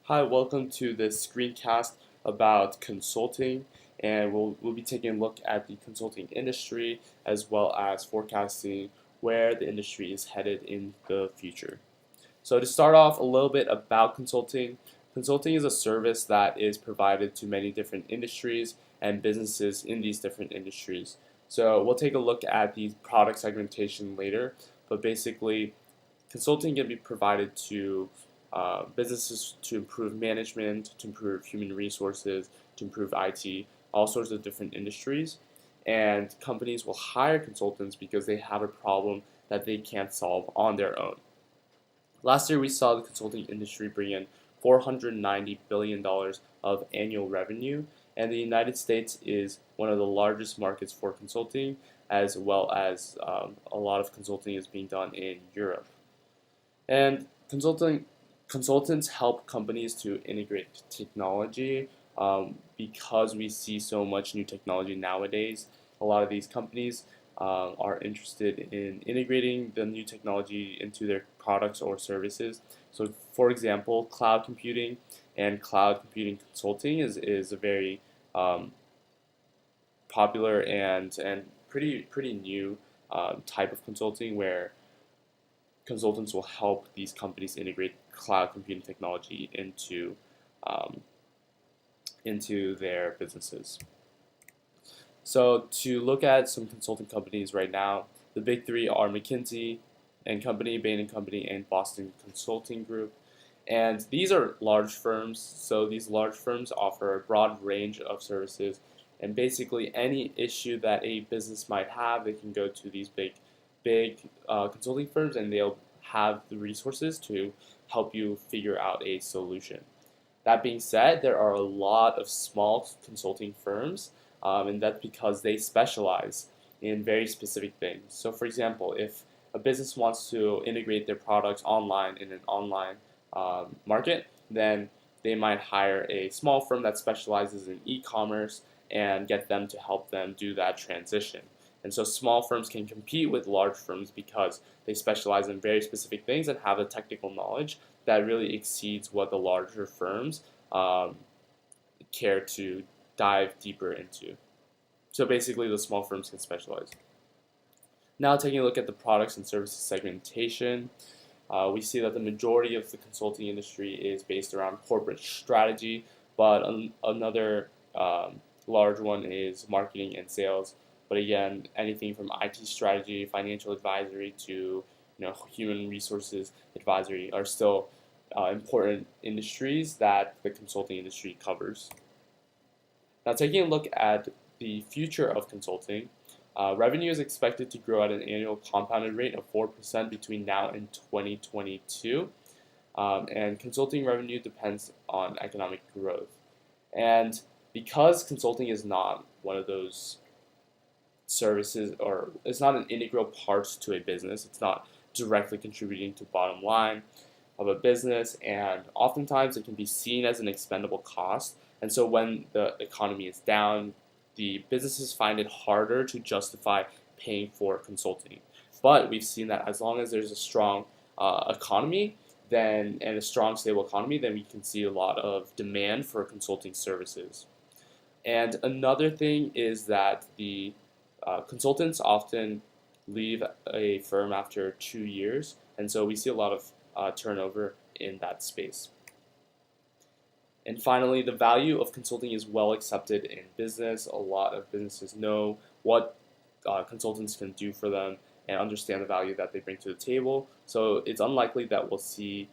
Hi, welcome to this screencast about consulting, and we'll be taking a look at the consulting industry as well as forecasting where the industry is headed in the future. So, to start off, a little bit about consulting. Consulting is a service that is provided to many different industries and businesses in these different industries. So, we'll take a look at the product segmentation later, but basically, consulting can be provided to businesses to improve management, to improve human resources, to improve IT, all sorts of different industries. And companies will hire consultants because they have a problem that they can't solve on their own. Last year, we saw the consulting industry bring in $490 billion of annual revenue, and the United States is one of the largest markets for consulting, as well as a lot of consulting is being done in Europe. And consultants help companies to integrate technology because we see so much new technology nowadays. A lot of these companies are interested in integrating the new technology into their products or services. So, for example, cloud computing and cloud computing consulting is a very um, popular and pretty new type of consulting where consultants will help these companies integrate cloud computing technology um, into their businesses. So to look at some consulting companies right now, the big three are McKinsey and Company, Bain and Company, and Boston Consulting Group. And these are large firms, so these large firms offer a broad range of services. And basically, any issue that a business might have, they can go to these big consulting firms, and they'll have the resources to help you figure out a solution. That being said, there are a lot of small consulting firms, and that's because they specialize in very specific things. So, for example, if a business wants to integrate their products online in an online market, then they might hire a small firm that specializes in e-commerce and get them to help them do that transition. And so small firms can compete with large firms because they specialize in very specific things and have a technical knowledge that really exceeds what the larger firms um, care to dive deeper into. So basically, the small firms can specialize. Now, taking a look at the products and services segmentation, we see that the majority of the consulting industry is based around corporate strategy, but another large one is marketing and sales. But again, anything from IT strategy, financial advisory to human resources advisory are still important industries that the consulting industry covers. Now, taking a look at the future of consulting, revenue is expected to grow at an annual compounded rate of 4% between now and 2022. And consulting revenue depends on economic growth. And because consulting is not one of those services, or it's not an integral part to a business, it's not directly contributing to bottom line of a business, and oftentimes it can be seen as an expendable cost. And so when the economy is down, the businesses find it harder to justify paying for consulting. But we've seen that as long as there's a strong economy, then and a strong, stable economy, then we can see a lot of demand for consulting services. And another thing is that the consultants often leave a firm after 2 years, and so we see a lot of turnover in that space. And finally, the value of consulting is well accepted in business. A lot of businesses know what consultants can do for them and understand the value that they bring to the table. So it's unlikely that we'll see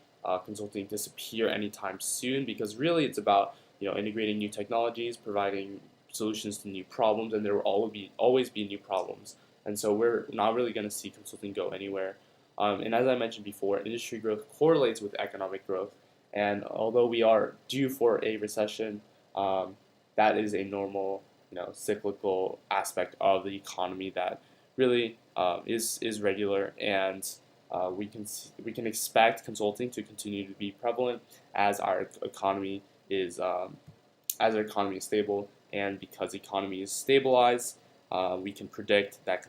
consulting disappear anytime soon because really it's about integrating new technologies, providing solutions to new problems, and there will always be new problems. And so we're not really going to see consulting go anywhere. And as I mentioned before, industry growth correlates with economic growth. And although we are due for a recession, that is a normal, cyclical aspect of the economy that really is regular, and we can expect consulting to continue to be prevalent as our economy is as our economy is stable, and because the economy is stabilized, we can predict that